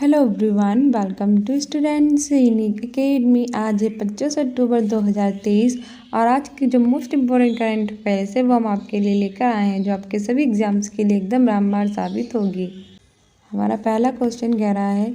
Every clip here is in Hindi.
Hello everyone, welcome to students unique academy. आज है 25 अक्टूबर 2023 और आज की जो मोस्ट इम्पोर्टेंट करंट अफेयर्स है वो हम आपके लिए लेकर आए हैं, जो आपके सभी एग्जाम्स के लिए एकदम रामबाण साबित होगी। हमारा पहला क्वेश्चन कह रहा है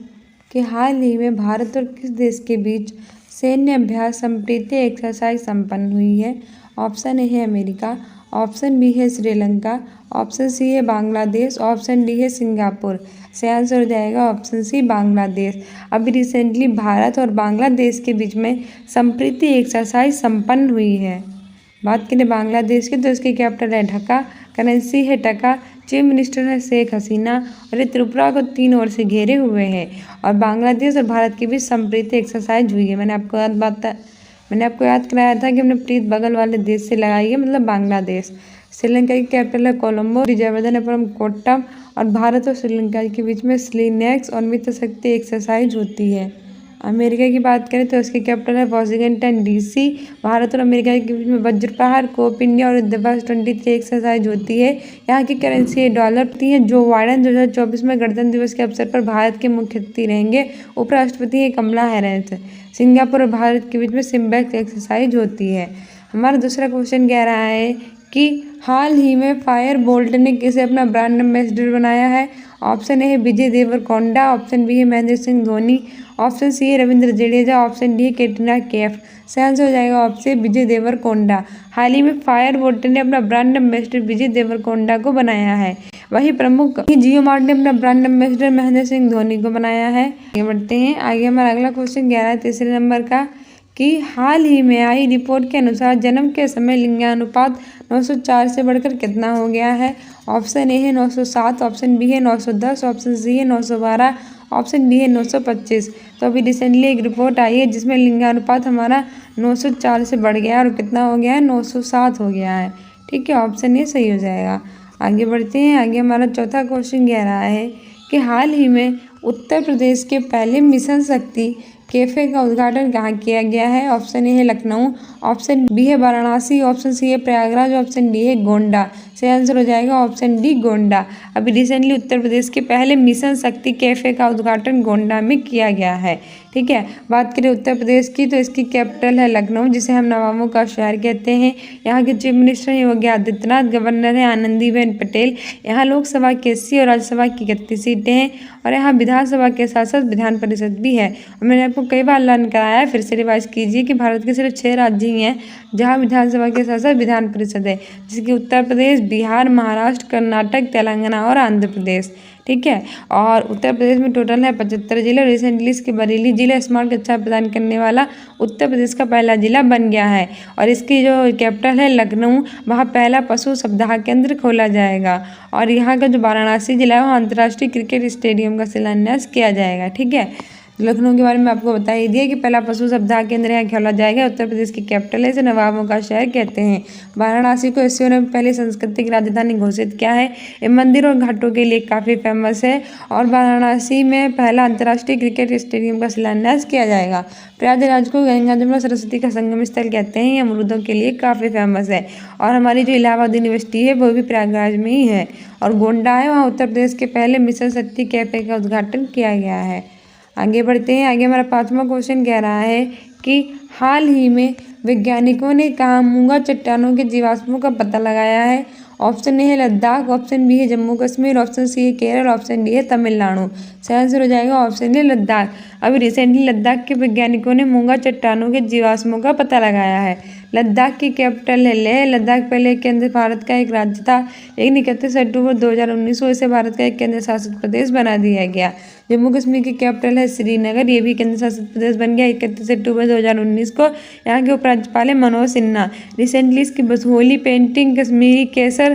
कि हाल ही में भारत और किस देश के बीच सैन्य अभ्यास संप्रीति एक्सरसाइज संपन्न हुई है। ऑप्शन ए है अमेरिका, ऑप्शन बी है श्रीलंका, ऑप्शन सी है बांग्लादेश, ऑप्शन डी है सिंगापुर। से आंसर हो जाएगा ऑप्शन सी बांग्लादेश। अभी रिसेंटली भारत और बांग्लादेश के बीच में संप्रीति एक्सरसाइज संपन्न हुई है। बात करें बांग्लादेश की तो इसकी कैपिटल है ढाका, करेंसी है टका, चीफ मिनिस्टर है शेख हसीना और ये त्रिपुरा को 3 ओर से घेरे हुए हैं। और बांग्लादेश और भारत के बीच संप्रीति एक्सरसाइज हुई है। मैंने आपको याद कराया था कि हमने प्रीत बगल वाले देश से लगाई है, मतलब बांग्लादेश। श्रीलंका की कैपिटल है कोलंबो, त्रिजयवर्धनपुरम कोट्टम और भारत और श्रीलंका के बीच में स्लीनेक्स और मित्र शक्ति एक्सरसाइज होती है। अमेरिका की बात करें तो उसकी कैपिटल है वाशिंगटन डीसी। भारत और अमेरिका के बीच में वज्रप्रहार, कोप इंडिया और दिवस 23 एक्सरसाइज होती है। यहाँ की करेंसी डॉलर होती है। जो बाइडेन 2024 में गणतंत्र दिवस के अवसर पर भारत के मुख्य अतिथि रहेंगे। उपराष्ट्रपति है कमला हैरिस। सिंगापुर और भारत के बीच में सिम्बेक्स एक्सरसाइज होती है। हमारा दूसरा क्वेश्चन कह रहा है कि हाल ही में फायर बोल्ट ने किसे अपना ब्रांड एम्बेसडर बनाया है। ऑप्शन ए है विजय देवरकोंडा, ऑप्शन बी है महेंद्र सिंह धोनी, ऑप्शन सी है रविंद्र जडेजा, ऑप्शन डी है कैटरीना कैफ। सही आंसर हो जाएगा ऑप्शन विजय देवरकोंडा। हाल ही में फायर बोल्ट ने अपना ब्रांड एम्बेसडर विजय देवरकोंडा को बनाया है। वहीं प्रमुख जियो मार्ट ने अपना ब्रांड एम्बेसडर महेंद्र सिंह धोनी को बनाया है। आगे बढ़ते हैं। आगे हमारा अगला क्वेश्चन कह रहा है तीसरे नंबर का कि हाल ही में आई रिपोर्ट के अनुसार जन्म के समय लिंगानुपात 904 से बढ़कर कितना हो गया है। ऑप्शन ए है 907, ऑप्शन बी है 910, ऑप्शन सी है 912, ऑप्शन डी है 925। तो अभी रिसेंटली एक रिपोर्ट आई है जिसमें लिंगानुपात हमारा 904 से बढ़ गया है और कितना हो गया है 907 हो गया है। ठीक है, ऑप्शन ए सही हो जाएगा। आगे बढ़ते हैं। आगे हमारा चौथा क्वेश्चन कह रहा है कि हाल ही में उत्तर प्रदेश के पहले मिशन शक्ति कैफ़े का उद्घाटन कहाँ किया गया है। ऑप्शन ए है लखनऊ, ऑप्शन बी है वाराणसी, ऑप्शन सी है प्रयागराज, ऑप्शन डी है गोंडा। सही आंसर हो जाएगा ऑप्शन डी गोंडा। अभी रिसेंटली उत्तर प्रदेश के पहले मिशन शक्ति कैफ़े का उद्घाटन गोंडा में किया गया है। ठीक है, बात करें उत्तर प्रदेश की तो इसकी कैपिटल है लखनऊ, जिसे हम नवाबों का शहर कहते हैं। यहाँ के चीफ मिनिस्टर हैं योगी आदित्यनाथ, गवर्नर हैं आनंदीबेन पटेल। यहाँ लोकसभा की 80 और राज्यसभा की 31 सीटें हैं और यहाँ विधानसभा के साथ साथ विधान परिषद भी है। और मैंने आपको कई बार लर्न कराया है, फिर से रिवाइज कीजिए कि भारत के सिर्फ 6 राज्य ही हैं जहाँ विधानसभा के साथ साथ विधान परिषद है, जैसे कि उत्तर प्रदेश, बिहार, महाराष्ट्र, कर्नाटक, तेलंगाना और आंध्र प्रदेश। ठीक है, और उत्तर प्रदेश में टोटल है 75 जिले। रिसेंटली इसके बरेली जिला स्मार्ट कक्षा प्रदान करने वाला उत्तर प्रदेश का पहला जिला बन गया है। और इसकी जो कैपिटल है लखनऊ, वहाँ पहला पशु सप्ताह केंद्र खोला जाएगा। और यहाँ का जो वाराणसी जिला है वहाँ अंतर्राष्ट्रीय क्रिकेट स्टेडियम का शिलान्यास किया जाएगा। ठीक है, लखनऊ के बारे में आपको बता ही दिया कि पहला पशु सप्ताह केंद्र यहाँ खोला जाएगा। उत्तर प्रदेश की कैपिटल है, इसे नवाबों का शहर कहते हैं। वाराणसी को एशिया ने पहले सांस्कृतिक राजधानी घोषित किया है। ये मंदिर और घाटों के लिए काफ़ी फेमस है। और वाराणसी में पहला अंतर्राष्ट्रीय क्रिकेट स्टेडियम का शिलान्यास किया जाएगा। प्रयागराज को गंगा जमुना सरस्वती का संगम स्थल कहते हैं। ये अमरूदों के लिए काफ़ी फेमस है। और हमारी जो इलाहाबाद यूनिवर्सिटी है वो भी प्रयागराज में ही है। और गोंडा है, वहाँ उत्तर प्रदेश के पहले मिशन शक्ति कैफे का उद्घाटन किया गया है। आगे बढ़ते हैं। आगे हमारा 5वां क्वेश्चन कह रहा है कि हाल ही में वैज्ञानिकों ने कहाँ मूंगा चट्टानों के जीवाश्मों का पता लगाया है। ऑप्शन ए है लद्दाख, ऑप्शन बी है जम्मू कश्मीर, ऑप्शन सी है केरल, ऑप्शन डी है तमिलनाडु। सही आंसर हो जाएगा ऑप्शन ए लद्दाख। अभी रिसेंटली लद्दाख के वैज्ञानिकों ने मूंगा चट्टानों के जीवाश्मों का पता लगाया है। लद्दाख की कैपिटल है लेह। लद्दाख पहले केंद्र भारत का एक राज्य था, लेकिन 31 अक्टूबर 2019 को इसे भारत का एक केंद्र शासित प्रदेश बना दिया गया। जम्मू कश्मीर की कैपिटल है श्रीनगर, ये भी केंद्र शासित प्रदेश बन गया 31 अक्टूबर 2019 को। यहाँ के उपराज्यपाल है मनोज सिन्हा। रिसेंटली इसकी बसोहली पेंटिंग कश्मीरी केसर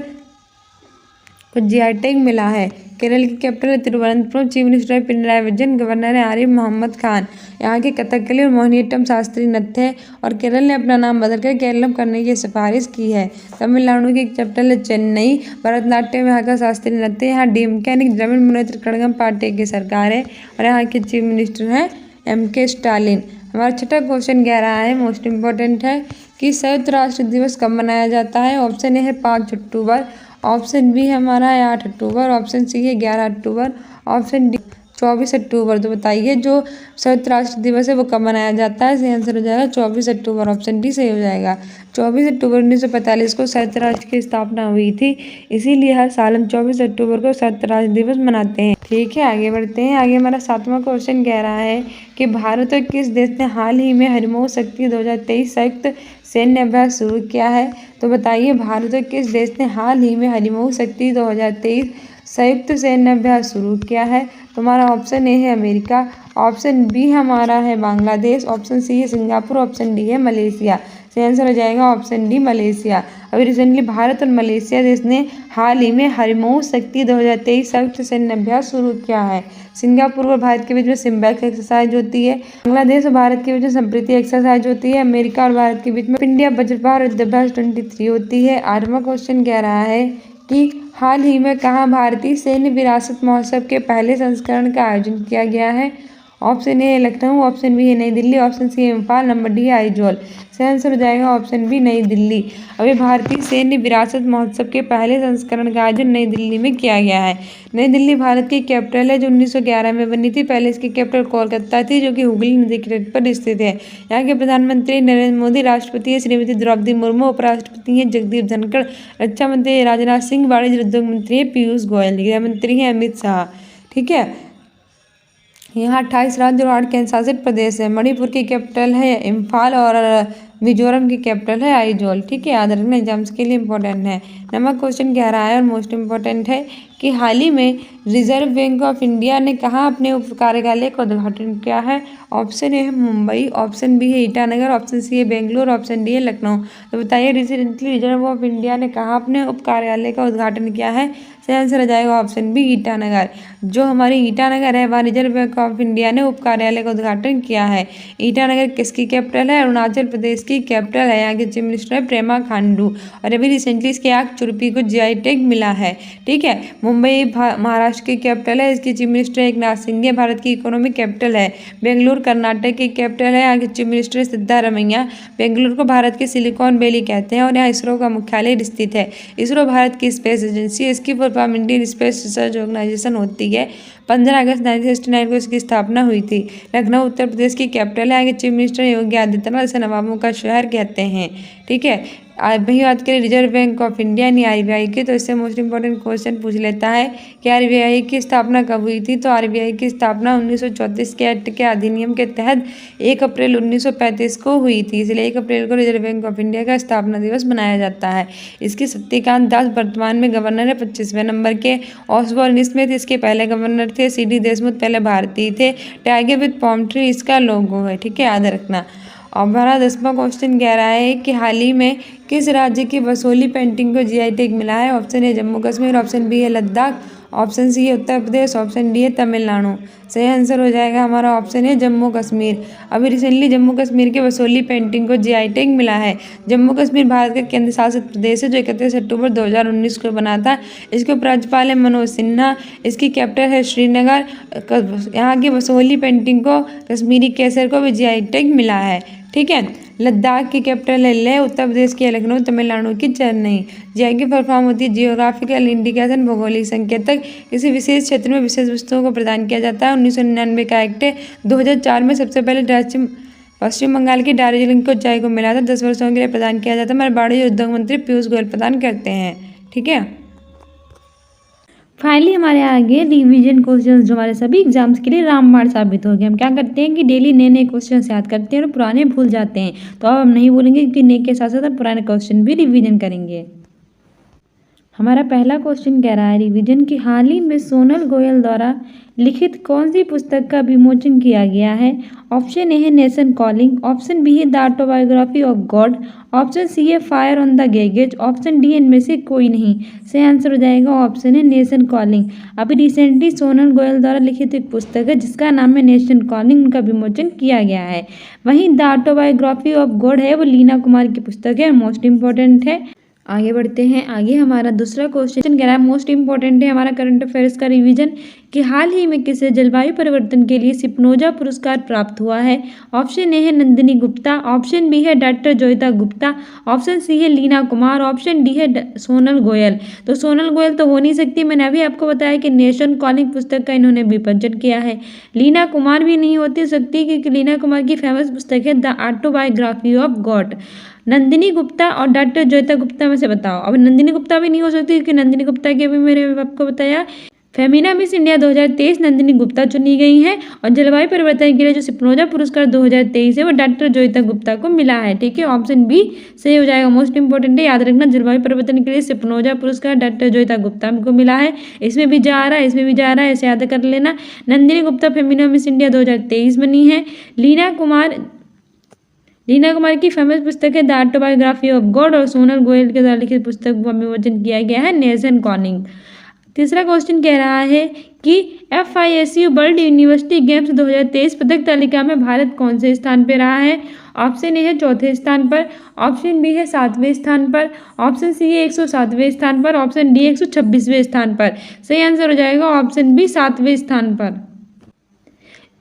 को जीआई टैग मिला है। केरल की कैपिटल है तिरुवनंतपुरम, चीफ मिनिस्टर है पिनराई विजयन, गवर्नर है आरिफ मोहम्मद खान। यहाँ के कथकली और मोहिनीअट्टम शास्त्रीय नृत्य है। और केरल ने अपना नाम बदलकर केरलम करने की सिफारिश की है। तमिलनाडु की कैपिटल है चेन्नई। भरतनाट्यम यहाँ का शास्त्रीय नृत्य है। यहाँ डीएमके द्रविड़ मुनेत्र कड़गम पार्टी की सरकार है और यहाँ के चीफ मिनिस्टर हैं MK स्टालिन। हमारा 6वां क्वेश्चन कह रहा है, मोस्ट इम्पोर्टेंट है, कि संयुक्त राष्ट्र दिवस कब मनाया जाता है। ऑप्शन ए है 5 अक्टूबर, ऑप्शन बी हमारा है 8 अक्टूबर, ऑप्शन सी है 11 अक्टूबर, ऑप्शन डी 24 अक्टूबर। तो बताइए जो संयुक्त राष्ट्र दिवस है वो कब मनाया जाता है? सही आंसर हो जाएगा 24 अक्टूबर। ऑप्शन डी सही हो जाएगा। 24 अक्टूबर 1945 को संयुक्त राष्ट्र की स्थापना हुई थी, इसीलिए हर साल हम 24 अक्टूबर को संयुक्त राष्ट्र दिवस मनाते हैं। ठीक है, आगे बढ़ते हैं। आगे हमारा 7वां क्वेश्चन कह रहा है कि भारत और किस देश ने हाल ही में हरिमोह शक्ति 2023 संयुक्त सैन्य अभ्यास शुरू किया है? तो बताइए भारत और किस देश ने हाल ही में हरिमोह शक्ति 2023 संयुक्त सैन्य अभ्यास शुरू किया है? तो हमारा ऑप्शन ए है अमेरिका, ऑप्शन बी हमारा है बांग्लादेश, ऑप्शन सी है सिंगापुर, ऑप्शन डी है मलेशिया। सही आंसर हो जाएगा ऑप्शन डी मलेशिया। अभी रिसेंटली भारत और मलेशिया देश ने हाल ही में हरिमोह शक्ति 2023 संयुक्त सैन्य अभ्यास शुरू किया है। सिंगापुर और भारत के बीच में सिम्बैक एक्सरसाइज होती है, बांग्लादेश और भारत के बीच में संप्रीति एक्सरसाइज होती है, अमेरिका और भारत के बीच में इंडिया वज्रपात युद्धाभ्यास 23 होती है। 8वां क्वेश्चन कह रहा है कि हाल ही में कहाँ भारतीय सैन्य विरासत महोत्सव के पहले संस्करण का आयोजन किया गया है? ऑप्शन ए है लखनऊ, ऑप्शन बी है नई दिल्ली, ऑप्शन सी है इम्फाल, नंबर डी है आइजोल। सही आंसर हो जाएगा ऑप्शन बी नई दिल्ली। अभी भारतीय सैन्य विरासत महोत्सव के पहले संस्करण का आयोजन नई दिल्ली में किया गया है। नई दिल्ली भारत की कैपिटल है जो 1911 में बनी थी। पहले इसकी कैपिटल कोलकाता थी जो कि हुगली नदी के तट पर स्थित है। यहाँ के प्रधानमंत्री नरेंद्र मोदी, राष्ट्रपति है श्रीमती द्रौपदी मुर्मू, उपराष्ट्रपति हैं जगदीप धनखड़, रक्षा मंत्री राजनाथ सिंह, वाणिज्य उद्योग मंत्री है पीयूष गोयल, गृह मंत्री हैं अमित शाह। ठीक है, यहाँ 28 राज्य और 8 केंद्र शासित प्रदेश है। मणिपुर की कैपिटल है इम्फाल और मिजोरम की कैपिटल है आइजोल। ठीक है, याद रखना एग्जाम्स के लिए इंपॉर्टेंट है। नंबर क्वेश्चन कह रहा है और मोस्ट इम्पॉर्टेंट है कि हाल ही में रिजर्व बैंक ऑफ इंडिया ने कहाँ अपने उप कार्यालय का उद्घाटन किया है? ऑप्शन ए है मुंबई, ऑप्शन बी है ईटानगर, ऑप्शन सी है बेंगलुरु, ऑप्शन डी है लखनऊ। तो बताइए रिसेंटली रिजर्व ऑफ इंडिया ने कहाँ अपने उप कार्यालय का उद्घाटन किया है? सही आंसर हो जाएगा ऑप्शन बी ईटानगर। जो हमारी ईटानगर है वहाँ रिजर्व बैंक ऑफ इंडिया ने उप कार्यालय का उद्घाटन किया है। ईटानगर किसकी कैपिटल है? अरुणाचल प्रदेश की कैपिटल है। यहाँ के चीफ मिनिस्टर है प्रेमा खांडू और अभी रिसेंटली इसके आग चुरपी को जीआई टैग मिला है। ठीक है, मुंबई महाराष्ट्र की कैपिटल है, इसके चीफ मिनिस्टर एकनाथ सिंह, भारत की इकोनॉमिक कैपिटल है। बेंगलुरु कर्नाटक की कैपिटल है, यहाँ के चीफ मिनिस्टर सिद्धारमैया। बेंगलुरु को भारत के सिलिकॉन वैली कहते हैं और यहाँ इसरो का मुख्यालय स्थित है। इसरो भारत की स्पेस एजेंसी है, इसकी full form Indian space research organisation होती है। 15 अगस्त 1969 को इसकी स्थापना हुई थी। लखनऊ उत्तर प्रदेश की कैपिटल है, यहाँ के चीफ मिनिस्टर योगी आदित्यनाथ, इसे नवाबों का शहर कहते हैं। ठीक है, वही बात करें रिजर्व बैंक ऑफ इंडिया यानी आरबीआई की, तो इससे मोस्ट इंपॉर्टेंट क्वेश्चन पूछ लेता है कि आरबीआई की स्थापना कब हुई थी? तो आरबीआई की स्थापना 1934 के एक्ट के अधिनियम के तहत 1 अप्रैल 1935 को हुई थी, इसलिए 1 अप्रैल को रिजर्व बैंक ऑफ इंडिया का स्थापना दिवस मनाया जाता है। इसके शक्तिकांत दास वर्तमान में गवर्नर है 25वें नंबर के। ऑसबोर्न स्मिथ इसके पहले गवर्नर थे। सीडी देशमुख पहले भारतीय थे। टाइगर विद पॉम ट्री इसका लोगो है। ठीक है, याद रखना। और हमारा 10वां क्वेश्चन कह रहा है कि हाल ही में किस राज्य की बसोली पेंटिंग को जीआई टैग मिला है? Option A Jammu Kashmir, option B है लद्दाख, ऑप्शन सी है उत्तर प्रदेश, ऑप्शन डी है तमिलनाडु। सही आंसर हो जाएगा हमारा ऑप्शन है जम्मू कश्मीर। अभी रिसेंटली जम्मू कश्मीर के बसोली पेंटिंग को जीआई टैग मिला है। जम्मू कश्मीर भारत का केंद्र शासित प्रदेश है जो 31 अक्टूबर 2019 को बना था। इसके उपराज्यपाल है मनोज सिन्हा, इसकी कैपिटल है श्रीनगर। यहाँ की बसोली पेंटिंग को कश्मीरी केसर को भी जीआई टैग मिला है। ठीक है, लद्दाख की कैपिटल है लेह, उत्तर प्रदेश की है लखनऊ, तमिलनाडु की चेन्नई। जीआई की फुल फॉर्म होती है जियोग्राफिकल इंडिकेशन, भौगोलिक संकेतक। किसी विशेष क्षेत्र में विशेष वस्तुओं को प्रदान किया जाता है। 1999 का एक्ट है। 2004 में सबसे पहले पश्चिम बंगाल की दार्जिलिंग को जीआई को मिला था। 10 वर्षों के लिए प्रदान किया जाता है। हमारे वाणिज्य उद्योग मंत्री पीयूष गोयल प्रदान करते हैं। ठीक है, फाइनली हमारे आगे रिवीजन क्वेश्चंस जो हमारे सभी एग्जाम्स के लिए रामबाण साबित हो गए। हम क्या करते हैं कि डेली नए नए क्वेश्चंस याद करते हैं और पुराने भूल जाते हैं। तो अब हम नहीं भूलेंगे क्योंकि नए के साथ साथ पुराने क्वेश्चन भी रिवीजन करेंगे। हमारा पहला क्वेश्चन कह रहा है रिवीजन की हाल ही में सोनल गोयल द्वारा लिखित कौन सी पुस्तक का विमोचन किया गया है? ऑप्शन ए है नेशन कॉलिंग, ऑप्शन बी है the autobiography of God, option C है fire on the Ganges, option D इनमें से कोई नहीं। सही आंसर हो जाएगा ऑप्शन है नेशन कॉलिंग। अभी रिसेंटली सोनल गोयल द्वारा लिखित एक पुस्तक है जिसका नाम है नेशन कॉलिंग, उनका विमोचन किया गया है। वहीं द ऑटोबायोग्राफी ऑफ गॉड है वो लीना कुमार की पुस्तक है, मोस्ट इंपॉर्टेंट है। आगे बढ़ते हैं। आगे हमारा दूसरा क्वेश्चन कह रहा है, मोस्ट इंपॉर्टेंट है हमारा करंट अफेयर्स का रिवीजन, कि हाल ही में किसे जलवायु परिवर्तन के लिए स्पिनोजा पुरस्कार प्राप्त हुआ है। ऑप्शन ए है नंदिनी गुप्ता, ऑप्शन बी है doctor Joyita Gupta, option C है लीना कुमार, ऑप्शन डी है सोनल गोयल। तो सोनल गोयल तो हो नहीं सकती, मैंने अभी आपको बताया कि नेशन कॉलिंग पुस्तक का इन्होंने विपर्जन किया है। लीना कुमार भी नहीं होती सकती, क्योंकि लीना कुमार की फेमस पुस्तक है the autobiography of God. Nandini Gupta और डॉक्टर जोयिता गुप्ता में से बताओ। अब नंदिनी गुप्ता भी नहीं हो सकती, क्योंकि नंदिनी गुप्ता के भी मैंने आपको बताया फेमिना मिस इंडिया 2023 नंदिनी गुप्ता चुनी गई हैं, और जलवायु परिवर्तन के लिए जो स्पिनोजा पुरस्कार 2023 है वो डॉक्टर जोयिता गुप्ता को मिला है। ठीक है, ऑप्शन बी सही हो जाएगा। मोस्ट इंपॉर्टेंट है, याद रखना, जलवायु परिवर्तन के लिए स्पिनोजा पुरस्कार डॉक्टर जोयिता गुप्ता को मिला है। इसमें भी जा रहा है, इसमें भी जा रहा है, ऐसे याद कर लेना। नंदिनी गुप्ता फेमिना मिस इंडिया 2023 बनी है। लीना कुमार की फेमस पुस्तक है द ऑटोबायोग्राफी ऑफ गॉड, और सोनल गोयल के द्वारा लिखित पुस्तक का विमोचन किया गया है नेशन कॉलिंग। तीसरा क्वेश्चन कह रहा है कि FISU वर्ल्ड यूनिवर्सिटी गेम्स 2023 पदक तालिका में भारत कौन से स्थान पर रहा है। ऑप्शन ए है चौथे स्थान पर, ऑप्शन बी है 7वें स्थान पर, ऑप्शन सी है 107वें स्थान पर, ऑप्शन डी 126वें स्थान पर। सही आंसर हो जाएगा ऑप्शन बी 7वें स्थान पर।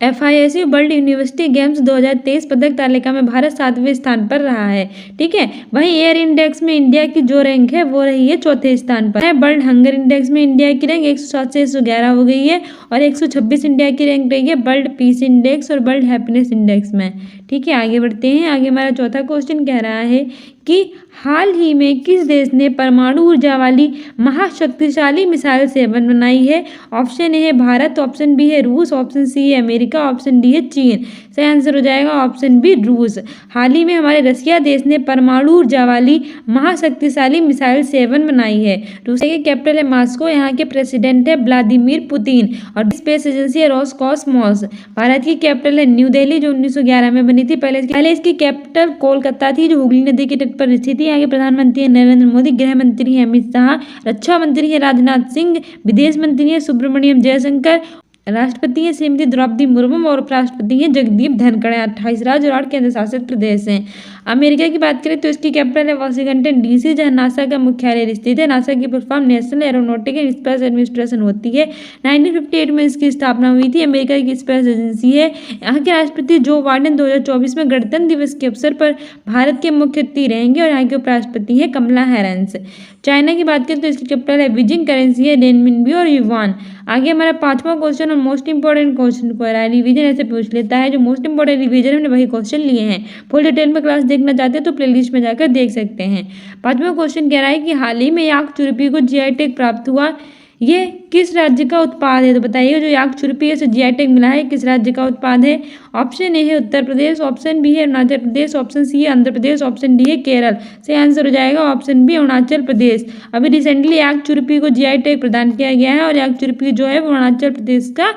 FISU वर्ल्ड यूनिवर्सिटी गेम्स 2023 पदक तालिका में भारत 7वें स्थान पर रहा है। ठीक है, वहीं एयर इंडेक्स में इंडिया की जो रैंक है वो रही है चौथे स्थान पर। वर्ल्ड हंगर इंडेक्स में इंडिया की रैंक 107 से 111 हो गई है, और 126 इंडिया की रैंक रही है वर्ल्ड पीस इंडेक्स और वर्ल्ड हैप्पीनेस इंडेक्स में। ठीक है, आगे बढ़ते हैं। आगे हमारा चौथा क्वेश्चन कह रहा है कि हाल ही में किस देश ने परमाणु ऊर्जा वाली महाशक्तिशाली मिसाइल 7 बनाई है। ऑप्शन ए है भारत, ऑप्शन बी है रूस, ऑप्शन सी है अमेरिका, ऑप्शन डी है चीन। सही आंसर हो जाएगा ऑप्शन बी रूस। हाल ही में हमारे रसिया देश ने परमाणु ऊर्जा वाली महाशक्तिशाली मिसाइल 7 बनाई है। रूसिया की कैपिटल है मॉस्को, यहाँ के प्रेसिडेंट है व्लादिमीर पुतिन, और स्पेस एजेंसी है रोसकॉसमॉस। भारत की कैपिटल है न्यू दिल्ली, जो 1911 में बनी थी। पहले इसकी कैपिटल कोलकाता थी, जो हुगली नदी के तट पर स्थित है। आगे प्रधानमंत्री है नरेंद्र मोदी, गृह मंत्री है अमित शाह, रक्षा मंत्री है राजनाथ सिंह, विदेश मंत्री है सुब्रमण्यम जयशंकर, राष्ट्रपति है श्रीमती द्रौपदी मुर्मू, और उपराष्ट्रपति है जगदीप धनखड़। 28 राज्य और 8 केंद्र शासित प्रदेश हैं। अमेरिका की बात करें तो इसकी कैपिटल है वाशिंगटन DC, जहां नासा का मुख्यालय स्थित है। नासा की full form national aeronautical and space administration होती है। 1958 में इसकी स्थापना हुई थी। अमेरिका की स्पेस एजेंसी है। यहाँ के राष्ट्रपति जो बाइडेन 2024 में गणतंत्र दिवस के अवसर पर भारत के मुख्य अतिथि रहेंगे, और यहाँ के उपराष्ट्रपति हैं कमला हैरिस। चाइना की बात करें तो इसकी कैपिटल है बीजिंग, करेंसी है रेनमिनबी और युआन। आगे हमारा पांचवा क्वेश्चन और मोस्ट इंपॉर्टेंट क्वेश्चन को रिवीजन ऐसे पूछ लेता है। जो मोस्ट इंपॉर्टेंट रिवीजन हमने वही क्वेश्चन लिए हैं। फुल डिटेल में क्लास देखना चाहते हैं तो प्लेलिस्ट में जाकर देख सकते हैं। पांचवा क्वेश्चन कह रहा है कि हाल ही में याक चुरपी को GI टैग प्राप्त हुआ, ये किस राज्य का उत्पाद है। तो बताइए, जो याक चुरपी है उसे GI टैग मिला है, किस राज्य का उत्पाद है। ऑप्शन ए है उत्तर प्रदेश, ऑप्शन बी है अरुणाचल प्रदेश, ऑप्शन सी है आंध्र प्रदेश, ऑप्शन डी है केरल। सही आंसर हो जाएगा ऑप्शन बी अरुणाचल प्रदेश। अभी रिसेंटली याक चुरपी को GI टैग प्रदान किया गया है, और याक चुरपी जो है वो अरुणाचल प्रदेश का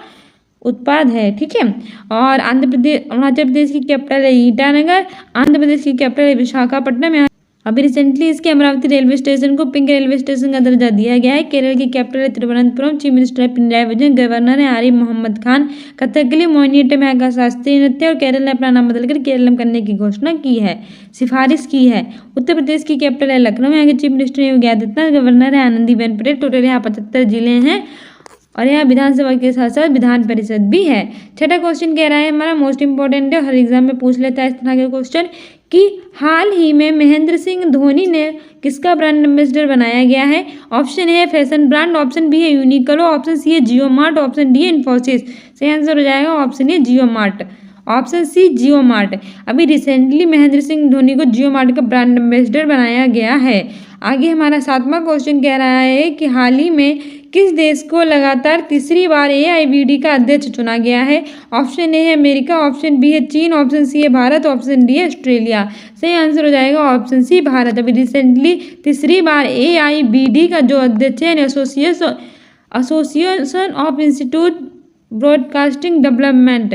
उत्पाद है। ठीक है, और अरुणाचल प्रदेश की कैपिटल है ईटानगर, आंध्र प्रदेश की कैपिटल है विशाखापट्टनम। अभी रिसेंटली इसके अमरावती रेलवे स्टेशन को पिंक रेलवे स्टेशन का दर्जा दिया गया है। केरल की कैपिटल है तिरुवनंतपुरम, चीफ मिनिस्टर है पिनराई विजयन, गवर्नर है आरिफ मोहम्मद खान। कथकली मोहिनीअट्टम यहाँ का शास्त्रीय नृत्य, और केरल ने अपना नाम बदलकर केरलम करने की घोषणा की है, सिफारिश की है। उत्तर प्रदेश की कैपिटल है लखनऊ, यहाँ के चीफ मिनिस्टर है योगी आदित्यनाथ, गवर्नर है आनंदीबेन पटेल। टोटल यहाँ 75 जिले हैं, और यहाँ विधानसभा के साथ साथ विधान परिषद भी है। छठा क्वेश्चन कह रहा है हमारा मोस्ट इंपॉर्टेंट है, हर एग्जाम में पूछ लेता है इस तरह के क्वेश्चन, कि हाल ही में महेंद्र सिंह धोनी ने किसका ब्रांड एम्बेसडर बनाया गया है। ऑप्शन ए है फैशन ब्रांड, ऑप्शन बी है यूनिक्लो, ऑप्शन सी है जियो मार्ट, ऑप्शन डी है इन्फोसिस। सही आंसर हो जाएगा option A JioMart, option C JioMart. अभी रिसेंटली महेंद्र सिंह धोनी को जियो मार्ट का ब्रांड एम्बेसडर बनाया गया है। आगे हमारा सातवां क्वेश्चन कह रहा है कि हाल ही में किस देश को लगातार तीसरी बार AIBD का अध्यक्ष चुना गया है। ऑप्शन ए है अमेरिका, ऑप्शन बी है चीन, ऑप्शन सी है भारत, ऑप्शन डी है ऑस्ट्रेलिया। सही आंसर हो जाएगा ऑप्शन सी भारत। अभी रिसेंटली तीसरी बार AIBD का जो अध्यक्ष है association of institute broadcasting development,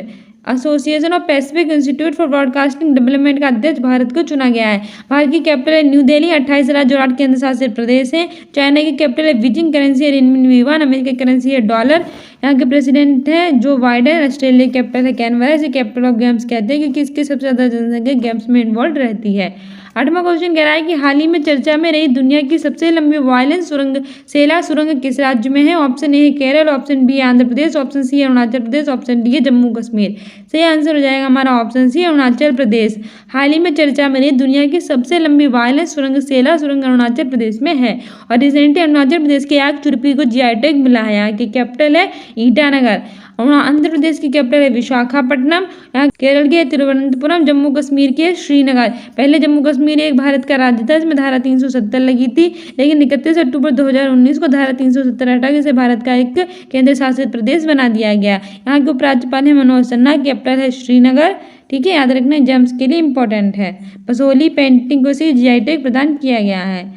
association of Pacific institute for broadcasting development का अध्यक्ष भारत को चुना गया है। भारत की कैपिटल है न्यू दिल्ली, 28 राज्य और 8 केंद्र शासित प्रदेश हैं। चाइना की कैपिटल है बीजिंग, करेंसी है रेनमिनबी, अमेरिका की करेंसी है डॉलर। यहाँ के प्रेसिडेंट है जो बाइडेन। ऑस्ट्रेलिया की कैपिटल है कैनबरा। इसे कैपिटल ऑफ गेम्स कहते हैं क्योंकि इसके सबसे ज़्यादा जनसंख्या गेम्स में इन्वॉल्व रहती है। 8वां क्वेश्चन कह रहा है कि हाल ही में चर्चा में रही दुनिया की सबसे लंबी वायलेंस सुरंग सेला सुरंग किस राज्य में है? ऑप्शन ए है केरल, ऑप्शन बी है आंध्र प्रदेश, ऑप्शन सी है अरुणाचल प्रदेश, ऑप्शन डी है जम्मू कश्मीर। सही आंसर हो जाएगा हमारा ऑप्शन सी अरुणाचल प्रदेश। हाल ही में चर्चा में रही दुनिया की सबसे लंबी वायलेंस सुरंग सेला सुरंग अरुणाचल प्रदेश में है। और रिसेंटली अरुणाचल प्रदेश के याक चुरपी को जीआई टैग मिला है। यहाँ की कैपिटल है ईटानगर। आंध्र प्रदेश की कैपिटल है विशाखापट्टनम। यहाँ केरल की है तिरुवनंतपुरम। जम्मू कश्मीर की है श्रीनगर। पहले जम्मू कश्मीर एक भारत का राज्य था, इसमें धारा 370 लगी थी, लेकिन 31 अक्टूबर 2019 को धारा 370 हटा के इसे भारत का एक केंद्र शासित प्रदेश बना दिया गया। यहाँ के उपराज्यपाल है मनोज सिन्हा। कैपिटल है श्रीनगर। ठीक है, याद रखना एग्जाम्स के लिए इंपॉर्टेंट है। बसोली पेंटिंग को इसे जीआई टैग प्रदान किया गया है।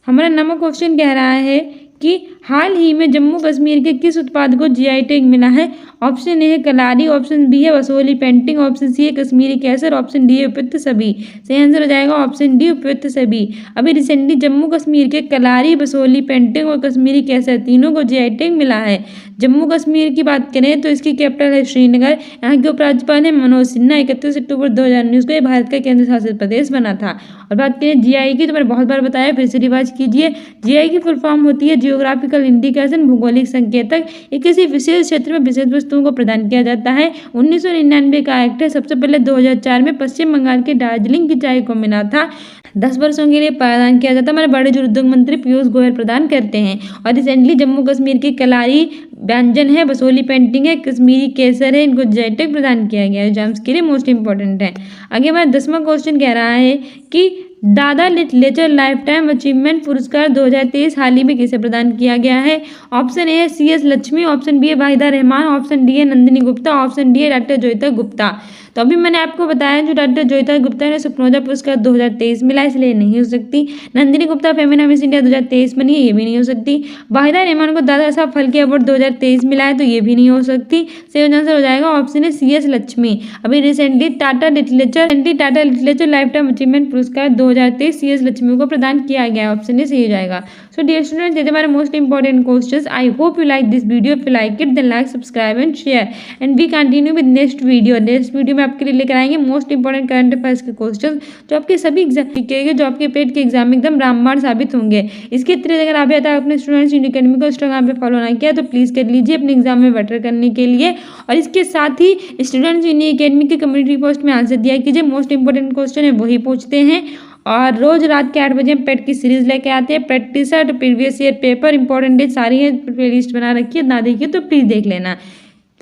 हमारा 9वां क्वेश्चन कह रहा है कि हाल ही में जम्मू कश्मीर के किस उत्पाद को जीआई टैग मिला है? ऑप्शन ए है कलारी, ऑप्शन बी है बसोली पेंटिंग, ऑप्शन सी है कश्मीरी केसर, ऑप्शन डी है उपयुक्त सभी। सही आंसर हो जाएगा ऑप्शन डी उपयुक्त सभी। अभी रिसेंटली जम्मू कश्मीर के कलारी, बसोली पेंटिंग और कश्मीरी केसर तीनों को जीआई टैग मिला है। जम्मू कश्मीर की बात करें तो इसकी कैपिटल है श्रीनगर। यहाँ के उपराज्यपाल है मनोज सिन्हा। 31 अक्टूबर 2019 को यह भारत का केंद्र शासित प्रदेश बना था। और बात करें जीआई की तो मैंने बहुत बार बताया, फिर से रिवाइज कीजिए। जीआई की फुल फॉर्म होती है जियोग्राफिकल इंडिकेशन, भौगोलिक संकेतक। ये किसी विशेष क्षेत्र में विशेष वस्तुओं को प्रदान किया जाता है। 1999 का एक्ट है। सबसे पहले 2004 में पश्चिम बंगाल के दार्जिलिंग की चाय को मिला था। 10 वर्षों के लिए प्रदान किया जाता है। हमारे बड़े जो उद्योग मंत्री पीयूष गोयल प्रदान करते हैं। और रिसेंटली जम्मू कश्मीर की कलारी व्यंजन है, बसोली पेंटिंग है, कश्मीरी केसर है, इनको जीआई टैग प्रदान किया गया है। एग्जाम्स के लिए मोस्ट इंपॉर्टेंट है। आगे हमारा 10वां क्वेश्चन कह रहा है कि दादा लिटरेचर लाइफ टाइम अचीवमेंट पुरस्कार 2023 हाल ही में किसे प्रदान किया गया है? ऑप्शन ए है CS लक्ष्मी, ऑप्शन बी है वाहिदा रहमान, ऑप्शन डी है नंदिनी गुप्ता, ऑप्शन डी है डॉक्टर जोयिता गुप्ता। तो अभी मैंने आपको बताया जो डॉक्टर जोयिता गुप्ता ने सुप्नोजा पुरस्कार 2023 मिला, इसलिए नहीं हो सकती। नंदिनी गुप्ता फेमिना मिस इंडिया 2023 बनी है, ये भी नहीं हो सकती। वाहिदा रहमान को दादा साहब फाल्के अवार्ड 2023 मिला है, तो ये भी नहीं हो सकती। सही आंसर हो जाएगा ऑप्शन है CS लक्ष्मी। अभी recently Tata literature life time achievement पुरस्कार 2023 CS लक्ष्मी को प्रदान किया गया है। ऑप्शन ए सही हो जाएगा। सो डियर स्टूडेंट्स, ये हमारे most important questions. I hope you like this video. If you like it then like, subscribe and share and we continue with next video. Next video में आपके लिए लेकर आएंगे मोस्ट इंपॉर्टेंट करंट अफेयर्स के क्वेश्चन जो आपके सभी एग्जाम जो आपके पेट के एग्जाम में एकदम रामबाण साबित होंगे। इसके थ्रू अगर आप अपने स्टूडेंट्स यूनिक अकेडमी को इंस्टाग्राम पे फॉलो ना किया तो प्लीज़ कर लीजिए अपने एग्जाम में बेटर करने के लिए। और इसके साथ ही स्टूडेंट्स यूनिक अकेडमी की कम्युनिटी पोस्ट में आंसर दिया कीजिए। मोस्ट इंपॉर्टेंट क्वेश्चन है वही पूछते हैं। और रोज रात के 8 बजे पेट की सीरीज लेके आते हैं। Practice previous year paper important date सारी है प्ले लिस्ट बना रखी है, ना देखिए तो प्लीज़ देख लेना।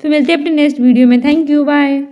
फिर मिलते हैं अपने नेक्स्ट वीडियो में। Thank you, bye.